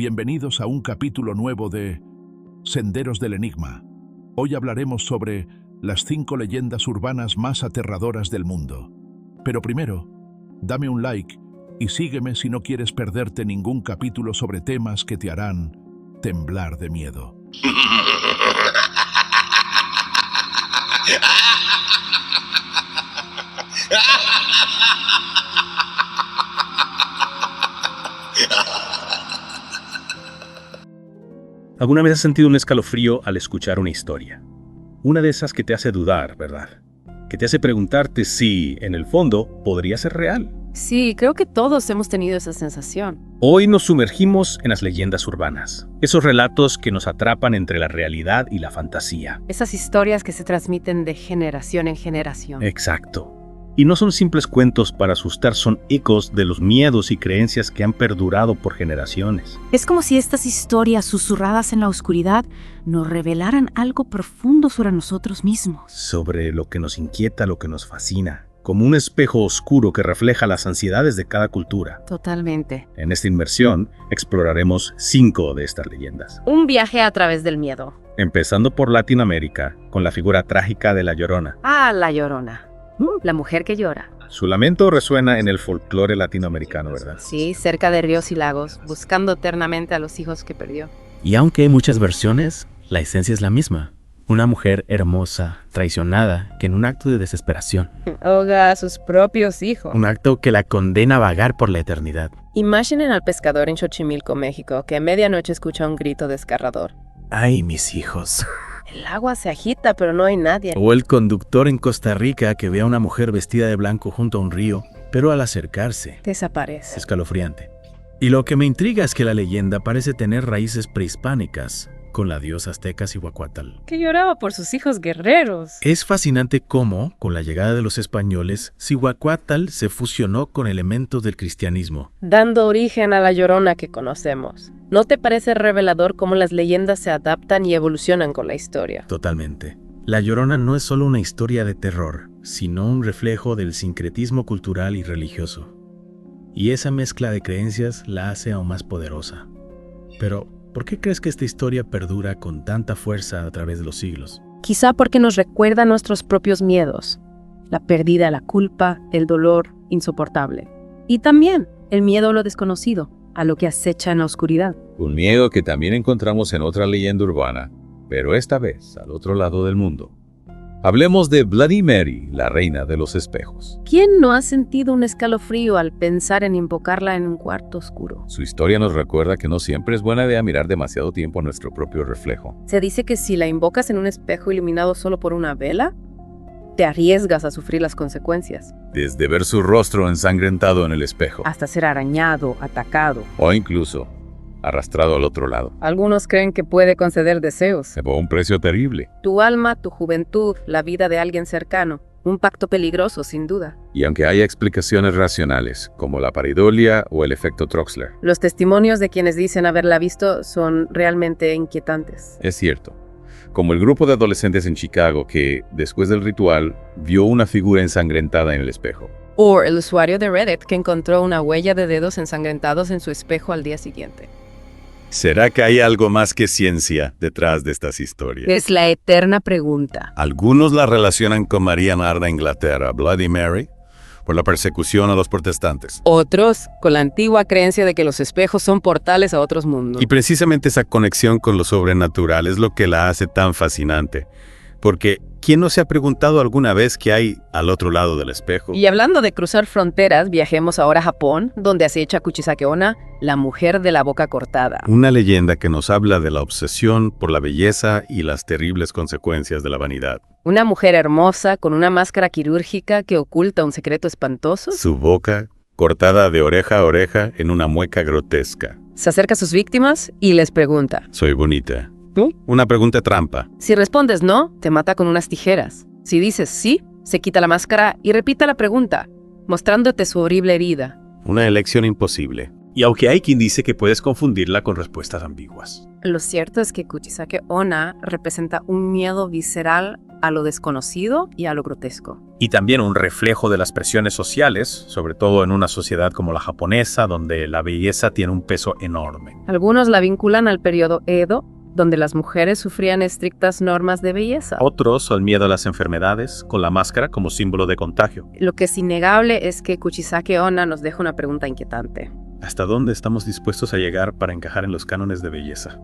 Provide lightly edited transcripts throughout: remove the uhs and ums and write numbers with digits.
Bienvenidos a un capítulo nuevo de Senderos del Enigma. Hoy hablaremos sobre las 5 leyendas urbanas más aterradoras del mundo. Pero primero, dame un like y sígueme si no quieres perderte ningún capítulo sobre temas que te harán temblar de miedo. ¿Alguna vez has sentido un escalofrío al escuchar una historia? Una de esas que te hace dudar, ¿verdad? Que te hace preguntarte si, en el fondo, podría ser real. Sí, creo que todos hemos tenido esa sensación. Hoy nos sumergimos en las leyendas urbanas, esos relatos que nos atrapan entre la realidad y la fantasía. Esas historias que se transmiten de generación en generación. Exacto. Y no son simples cuentos para asustar, son ecos de los miedos y creencias que han perdurado por generaciones. Es como si estas historias susurradas en la oscuridad nos revelaran algo profundo sobre nosotros mismos. Sobre lo que nos inquieta, lo que nos fascina, como un espejo oscuro que refleja las ansiedades de cada cultura. Totalmente. En esta inmersión exploraremos 5 de estas leyendas. Un viaje a través del miedo. Empezando por Latinoamérica, con la figura trágica de La Llorona. Ah, La Llorona. La mujer que llora. Su lamento resuena en el folclore latinoamericano, ¿verdad? Sí, cerca de ríos y lagos, buscando eternamente a los hijos que perdió. Y aunque hay muchas versiones, la esencia es la misma. Una mujer hermosa, traicionada, que en un acto de desesperación. Ahoga a sus propios hijos. Un acto que la condena a vagar por la eternidad. Imaginen al pescador en Xochimilco, México, que a medianoche escucha un grito desgarrador. ¡Ay, mis hijos! El agua se agita, pero no hay nadie. O el conductor en Costa Rica que ve a una mujer vestida de blanco junto a un río, pero al acercarse, Desaparece. escalofriante. Y lo que me intriga es que la leyenda parece tener raíces prehispánicas, con la diosa azteca Cihuacóatl. Que lloraba por sus hijos guerreros. Es fascinante cómo, con la llegada de los españoles, Cihuacóatl se fusionó con elementos del cristianismo. Dando origen a la Llorona que conocemos. ¿No te parece revelador cómo las leyendas se adaptan y evolucionan con la historia? Totalmente. La Llorona no es solo una historia de terror, sino un reflejo del sincretismo cultural y religioso. Y esa mezcla de creencias la hace aún más poderosa. Pero, ¿por qué crees que esta historia perdura con tanta fuerza a través de los siglos? Quizá porque nos recuerda nuestros propios miedos. La pérdida, la culpa, el dolor insoportable. Y también el miedo a lo desconocido, a lo que acecha en la oscuridad. Un miedo que también encontramos en otra leyenda urbana, pero esta vez al otro lado del mundo. Hablemos de Bloody Mary, la reina de los espejos. ¿Quién no ha sentido un escalofrío al pensar en invocarla en un cuarto oscuro? Su historia nos recuerda que no siempre es buena idea mirar demasiado tiempo a nuestro propio reflejo. Se dice que si la invocas en un espejo iluminado solo por una vela, te arriesgas a sufrir las consecuencias. Desde ver su rostro ensangrentado en el espejo, Hasta ser arañado, atacado. o incluso arrastrado al otro lado, Algunos creen que puede conceder deseos. se pagó un precio terrible. Tu alma, tu juventud, la vida de alguien cercano. Un pacto peligroso, sin duda. Y aunque haya explicaciones racionales, como la pareidolia o el efecto Troxler, Los testimonios de quienes dicen haberla visto son realmente inquietantes. es cierto. Como el grupo de adolescentes en Chicago que, después del ritual, vio una figura ensangrentada en el espejo. O el usuario de Reddit que encontró una huella de dedos ensangrentados en su espejo al día siguiente. ¿Será que hay algo más que ciencia detrás de estas historias? Es la eterna pregunta. Algunos la relacionan con María Narda, Inglaterra, Bloody Mary, por la persecución a los protestantes. Otros, con la antigua creencia de que los espejos son portales a otros mundos. Y precisamente esa conexión con lo sobrenatural es lo que la hace tan fascinante. Porque, ¿quién no se ha preguntado alguna vez qué hay al otro lado del espejo? Y hablando de cruzar fronteras, viajemos ahora a Japón, donde acecha Kuchisake Onna, la mujer de la boca cortada. Una leyenda que nos habla de la obsesión por la belleza y las terribles consecuencias de la vanidad. Una mujer hermosa con una máscara quirúrgica que oculta un secreto espantoso. Su boca, cortada de oreja a oreja en una mueca grotesca. Se acerca a sus víctimas y les pregunta. Soy bonita. ¿Tú? Una pregunta trampa. Si respondes no, te mata con unas tijeras. Si dices sí, se quita la máscara y repita la pregunta, mostrándote su horrible herida. Una elección imposible. Y aunque hay quien dice que puedes confundirla con respuestas ambiguas. Lo cierto es que Kuchisake Onna representa un miedo visceral a lo desconocido y a lo grotesco. Y también un reflejo de las presiones sociales, sobre todo en una sociedad como la japonesa, donde la belleza tiene un peso enorme. Algunos la vinculan al periodo Edo, donde las mujeres sufrían estrictas normas de belleza. Otros al miedo a las enfermedades, con la máscara como símbolo de contagio. Lo que es innegable es que Kuchisake Onna nos deja una pregunta inquietante. ¿Hasta dónde estamos dispuestos a llegar para encajar en los cánones de belleza?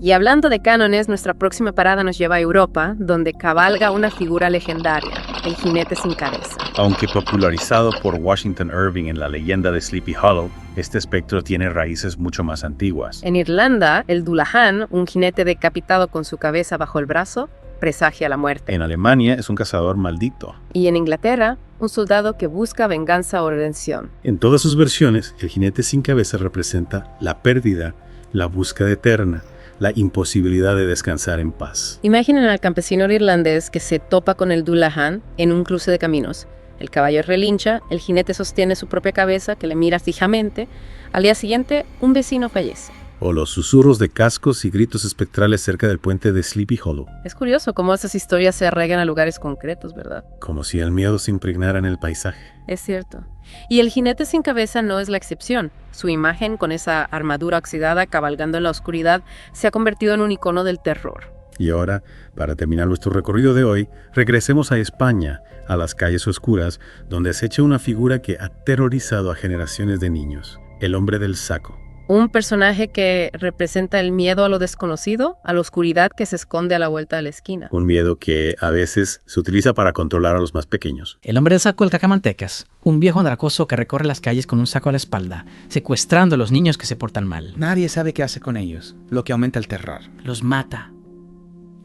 Y hablando de cánones, nuestra próxima parada nos lleva a Europa, donde cabalga una figura legendaria, el jinete sin cabeza. Aunque popularizado por Washington Irving en la leyenda de Sleepy Hollow, este espectro tiene raíces mucho más antiguas. En Irlanda, el Dullahan, un jinete decapitado con su cabeza bajo el brazo, presagia la muerte. En Alemania es un cazador maldito. Y en Inglaterra, un soldado que busca venganza o redención. En todas sus versiones, el jinete sin cabeza representa la pérdida, la búsqueda eterna, la imposibilidad de descansar en paz. Imaginen al campesino irlandés que se topa con el Dullahan en un cruce de caminos. El caballo relincha, el jinete sostiene su propia cabeza que le mira fijamente. Al día siguiente, un vecino fallece. O los susurros de cascos y gritos espectrales cerca del puente de Sleepy Hollow. Es curioso cómo esas historias se arraigan a lugares concretos, ¿verdad? Como si el miedo se impregnara en el paisaje. Es cierto. Y el jinete sin cabeza no es la excepción. Su imagen, con esa armadura oxidada cabalgando en la oscuridad, se ha convertido en un icono del terror. Y ahora, para terminar nuestro recorrido de hoy, regresemos a España, a las calles oscuras, donde acecha una figura que ha aterrorizado a generaciones de niños, el hombre del saco. Un personaje que representa el miedo a lo desconocido, a la oscuridad que se esconde a la vuelta de la esquina. Un miedo que a veces se utiliza para controlar a los más pequeños. El hombre del saco del Cacamantecas, un viejo andrajoso que recorre las calles con un saco a la espalda, secuestrando a los niños que se portan mal. Nadie sabe qué hace con ellos, lo que aumenta el terror. Los mata,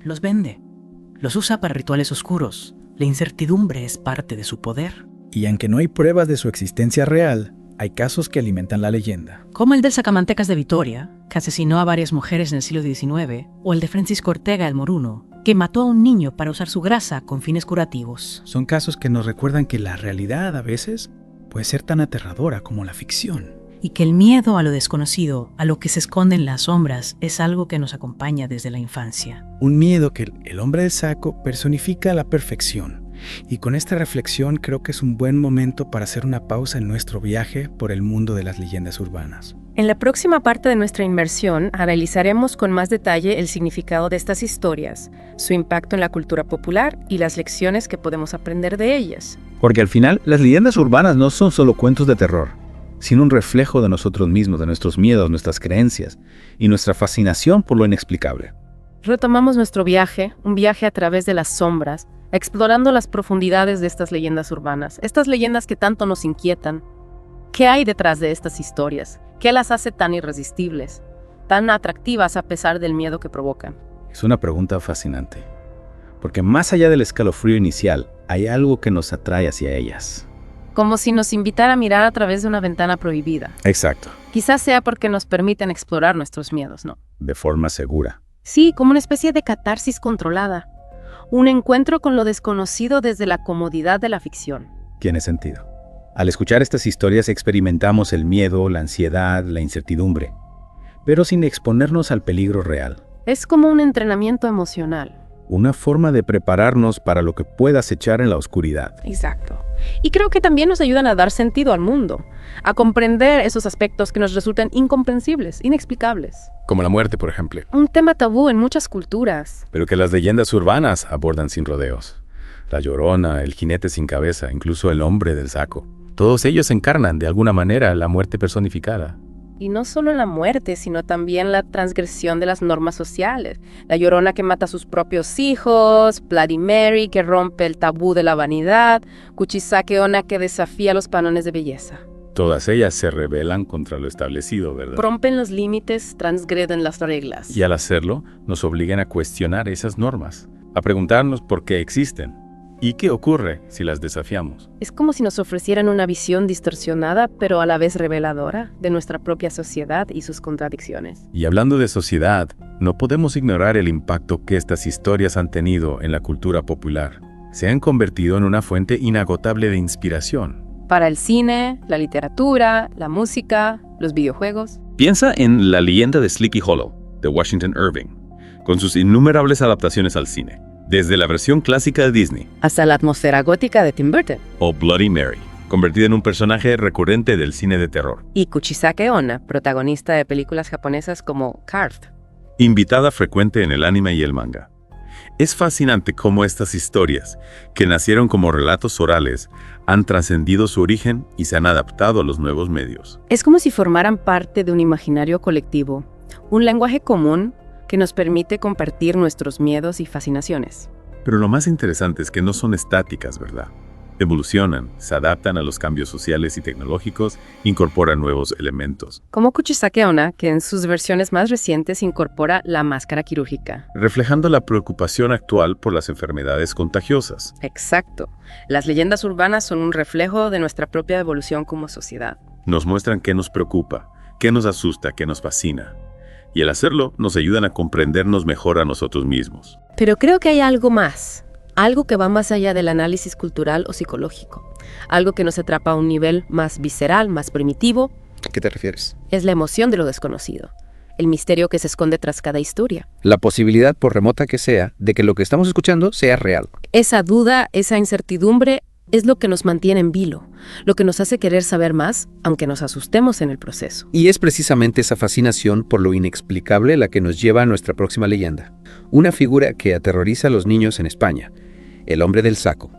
los vende, los usa para rituales oscuros. La incertidumbre es parte de su poder. Y aunque no hay pruebas de su existencia real, hay casos que alimentan la leyenda. Como el del Sacamantecas de Vitoria, que asesinó a varias mujeres en el siglo XIX, o el de Francisco Ortega el Moruno, que mató a un niño para usar su grasa con fines curativos. Son casos que nos recuerdan que la realidad a veces puede ser tan aterradora como la ficción. Y que el miedo a lo desconocido, a lo que se esconde en las sombras, es algo que nos acompaña desde la infancia. Un miedo que el hombre del saco personifica a la perfección. Y con esta reflexión creo que es un buen momento para hacer una pausa en nuestro viaje por el mundo de las leyendas urbanas. En la próxima parte de nuestra inmersión analizaremos con más detalle el significado de estas historias, su impacto en la cultura popular y las lecciones que podemos aprender de ellas. Porque al final, las leyendas urbanas no son solo cuentos de terror, sino un reflejo de nosotros mismos, de nuestros miedos, nuestras creencias y nuestra fascinación por lo inexplicable. Retomamos nuestro viaje, un viaje a través de las sombras, explorando las profundidades de estas leyendas urbanas, estas leyendas que tanto nos inquietan. ¿Qué hay detrás de estas historias? ¿Qué las hace tan irresistibles, tan atractivas a pesar del miedo que provocan? Es una pregunta fascinante, porque más allá del escalofrío inicial, hay algo que nos atrae hacia ellas. Como si nos invitara a mirar a través de una ventana prohibida. Exacto. Quizás sea porque nos permiten explorar nuestros miedos, ¿no? De forma segura. Sí, como una especie de catarsis controlada. Un encuentro con lo desconocido desde la comodidad de la ficción. Tiene sentido. Al escuchar estas historias experimentamos el miedo, la ansiedad, la incertidumbre, pero sin exponernos al peligro real. Es como un entrenamiento emocional. Una forma de prepararnos para lo que pueda acechar en la oscuridad. Exacto. Y creo que también nos ayudan a dar sentido al mundo, a comprender esos aspectos que nos resultan incomprensibles, inexplicables. Como la muerte, por ejemplo. Un tema tabú en muchas culturas. Pero que las leyendas urbanas abordan sin rodeos. La Llorona, el jinete sin cabeza, incluso el hombre del saco. Todos ellos encarnan de alguna manera la muerte personificada. Y no solo la muerte, sino también la transgresión de las normas sociales. La Llorona que mata a sus propios hijos, Bloody Mary que rompe el tabú de la vanidad, Kuchisake Onna que desafía los cánones de belleza. Todas ellas se rebelan contra lo establecido, ¿verdad? Rompen los límites, transgreden las reglas. Y al hacerlo, nos obligan a cuestionar esas normas, a preguntarnos por qué existen. ¿Y qué ocurre si las desafiamos? Es como si nos ofrecieran una visión distorsionada, pero a la vez reveladora, de nuestra propia sociedad y sus contradicciones. Y hablando de sociedad, no podemos ignorar el impacto que estas historias han tenido en la cultura popular. Se han convertido en una fuente inagotable de inspiración. Para el cine, la literatura, la música, los videojuegos. Piensa en La leyenda de Sleepy Hollow, de Washington Irving, con sus innumerables adaptaciones al cine. Desde la versión clásica de Disney, hasta la atmósfera gótica de Tim Burton. o Bloody Mary, convertida en un personaje recurrente del cine de terror. Y Kuchisake Onna, protagonista de películas japonesas como Carved. Invitada frecuente en el anime y el manga. Es fascinante cómo estas historias, que nacieron como relatos orales, han trascendido su origen y se han adaptado a los nuevos medios. Es como si formaran parte de un imaginario colectivo, un lenguaje común que nos permite compartir nuestros miedos y fascinaciones. Pero lo más interesante es que no son estáticas, ¿verdad? Evolucionan, se adaptan a los cambios sociales y tecnológicos, incorporan nuevos elementos. Como Kuchisake Onna, que en sus versiones más recientes incorpora la máscara quirúrgica. Reflejando la preocupación actual por las enfermedades contagiosas. Exacto. Las leyendas urbanas son un reflejo de nuestra propia evolución como sociedad. Nos muestran qué nos preocupa, qué nos asusta, qué nos fascina. Y al hacerlo, nos ayudan a comprendernos mejor a nosotros mismos. Pero creo que hay algo más. Algo que va más allá del análisis cultural o psicológico. Algo que nos atrapa a un nivel más visceral, más primitivo. ¿A qué te refieres? Es la emoción de lo desconocido. El misterio que se esconde tras cada historia. La posibilidad, por remota que sea, de que lo que estamos escuchando sea real. Esa duda, esa incertidumbre, es lo que nos mantiene en vilo, lo que nos hace querer saber más, aunque nos asustemos en el proceso. Y es precisamente esa fascinación por lo inexplicable la que nos lleva a nuestra próxima leyenda. Una figura que aterroriza a los niños en España. El hombre del saco.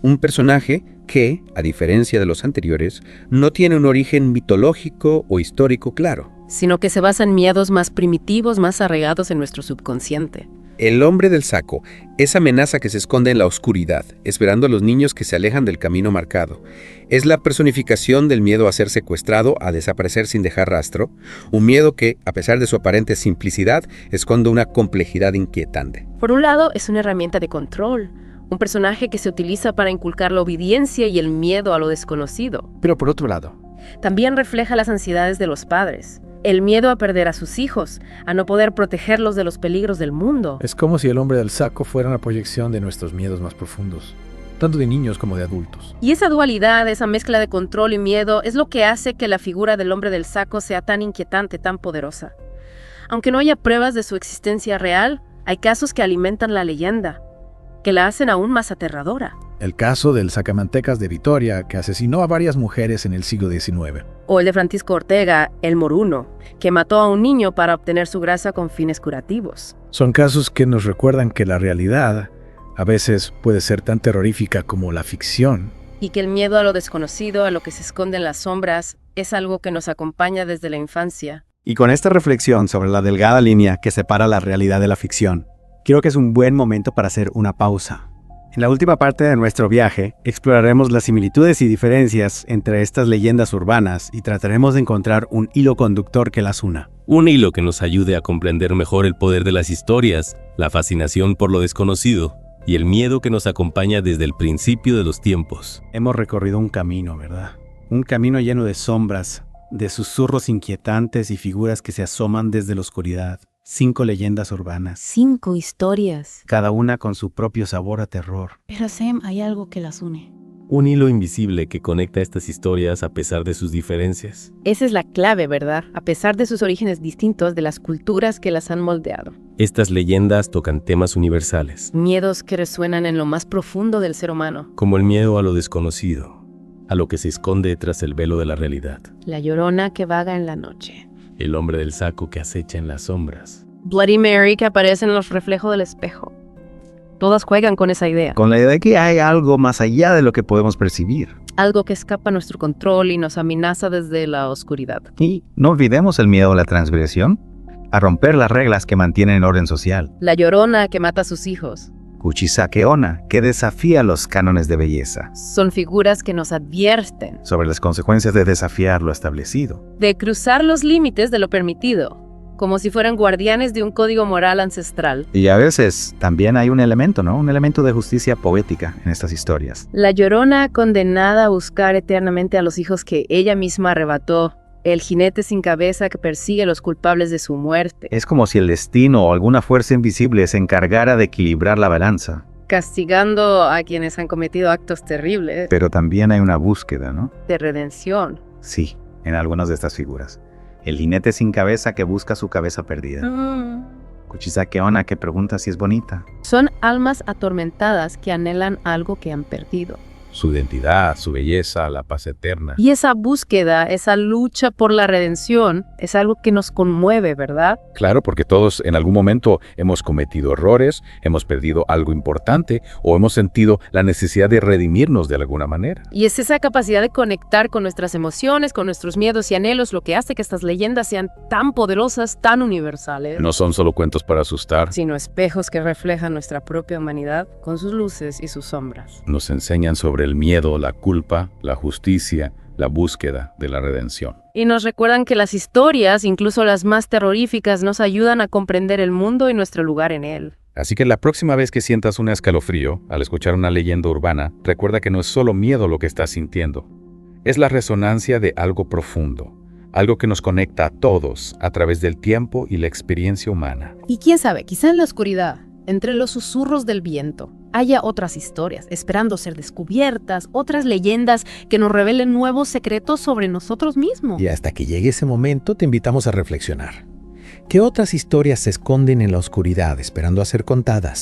Un personaje que, a diferencia de los anteriores, no tiene un origen mitológico o histórico claro. Sino que se basa en miedos más primitivos, más arraigados en nuestro subconsciente. El hombre del saco, esa amenaza que se esconde en la oscuridad, esperando a los niños que se alejan del camino marcado. Es la personificación del miedo a ser secuestrado, a desaparecer sin dejar rastro, un miedo que, a pesar de su aparente simplicidad, esconde una complejidad inquietante. Por un lado, es una herramienta de control, un personaje que se utiliza para inculcar la obediencia y el miedo a lo desconocido. Pero por otro lado, también refleja las ansiedades de los padres. El miedo a perder a sus hijos, a no poder protegerlos de los peligros del mundo. Es como si el hombre del saco fuera una proyección de nuestros miedos más profundos, tanto de niños como de adultos. Y esa dualidad, esa mezcla de control y miedo, es lo que hace que la figura del hombre del saco sea tan inquietante, tan poderosa. Aunque no haya pruebas de su existencia real, hay casos que alimentan la leyenda, que la hacen aún más aterradora. El caso del sacamantecas de Vitoria, que asesinó a varias mujeres en el siglo XIX. O el de Francisco Ortega, el moruno, que mató a un niño para obtener su grasa con fines curativos. Son casos que nos recuerdan que la realidad a veces puede ser tan terrorífica como la ficción. Y que el miedo a lo desconocido, a lo que se esconde en las sombras, es algo que nos acompaña desde la infancia. Y con esta reflexión sobre la delgada línea que separa la realidad de la ficción, creo que es un buen momento para hacer una pausa. En la última parte de nuestro viaje, exploraremos las similitudes y diferencias entre estas leyendas urbanas y trataremos de encontrar un hilo conductor que las una. Un hilo que nos ayude a comprender mejor el poder de las historias, la fascinación por lo desconocido y el miedo que nos acompaña desde el principio de los tiempos. Hemos recorrido un camino, ¿verdad? Un camino lleno de sombras, de susurros inquietantes y figuras que se asoman desde la oscuridad. 5 leyendas urbanas. 5 historias. Cada una con su propio sabor a terror. Pero Sam, hay algo que las une. Un hilo invisible que conecta estas historias a pesar de sus diferencias. Esa es la clave, ¿verdad? A pesar de sus orígenes distintos de las culturas que las han moldeado. Estas leyendas tocan temas universales. Miedos que resuenan en lo más profundo del ser humano. Como el miedo a lo desconocido, a lo que se esconde tras el velo de la realidad. La llorona que vaga en la noche. El hombre del saco que acecha en las sombras. Bloody Mary que aparece en los reflejos del espejo. Todas juegan con esa idea. Con la idea de que hay algo más allá de lo que podemos percibir. Algo que escapa a nuestro control y nos amenaza desde la oscuridad. Y no olvidemos el miedo a la transgresión, a romper las reglas que mantienen el orden social. La llorona que mata a sus hijos. Kuchisake Onna, que desafía los cánones de belleza. Son figuras que nos advierten sobre las consecuencias de desafiar lo establecido. De cruzar los límites de lo permitido, como si fueran guardianes de un código moral ancestral. Y a veces también hay un elemento, ¿no? Un elemento de justicia poética en estas historias. La llorona condenada a buscar eternamente a los hijos que ella misma arrebató. El jinete sin cabeza que persigue a los culpables de su muerte. Es como si el destino o alguna fuerza invisible se encargara de equilibrar la balanza. Castigando a quienes han cometido actos terribles. Pero también hay una búsqueda, ¿no? De redención. Sí, en algunas de estas figuras. El jinete sin cabeza que busca su cabeza perdida. Kuchisakeona, que pregunta si es bonita. Son almas atormentadas que anhelan algo que han perdido. Su identidad, su belleza, la paz eterna. Y esa búsqueda, esa lucha por la redención, es algo que nos conmueve, ¿verdad? Claro, porque todos en algún momento hemos cometido errores, hemos perdido algo importante o hemos sentido la necesidad de redimirnos de alguna manera. Y es esa capacidad de conectar con nuestras emociones, con nuestros miedos y anhelos, lo que hace que estas leyendas sean tan poderosas, tan universales. No son solo cuentos para asustar, sino espejos que reflejan nuestra propia humanidad con sus luces y sus sombras. nos enseñan sobre el miedo, la culpa, la justicia, la búsqueda de la redención. Y nos recuerdan que las historias, incluso las más terroríficas, nos ayudan a comprender el mundo y nuestro lugar en él. Así que la próxima vez que sientas un escalofrío al escuchar una leyenda urbana, recuerda que no es solo miedo lo que estás sintiendo. Es la resonancia de algo profundo, algo que nos conecta a todos a través del tiempo y la experiencia humana. Y quién sabe, quizá en la oscuridad, entre los susurros del viento, haya otras historias esperando ser descubiertas, otras leyendas que nos revelen nuevos secretos sobre nosotros mismos. Y hasta que llegue ese momento te invitamos a reflexionar. ¿Qué otras historias se esconden en la oscuridad esperando a ser contadas?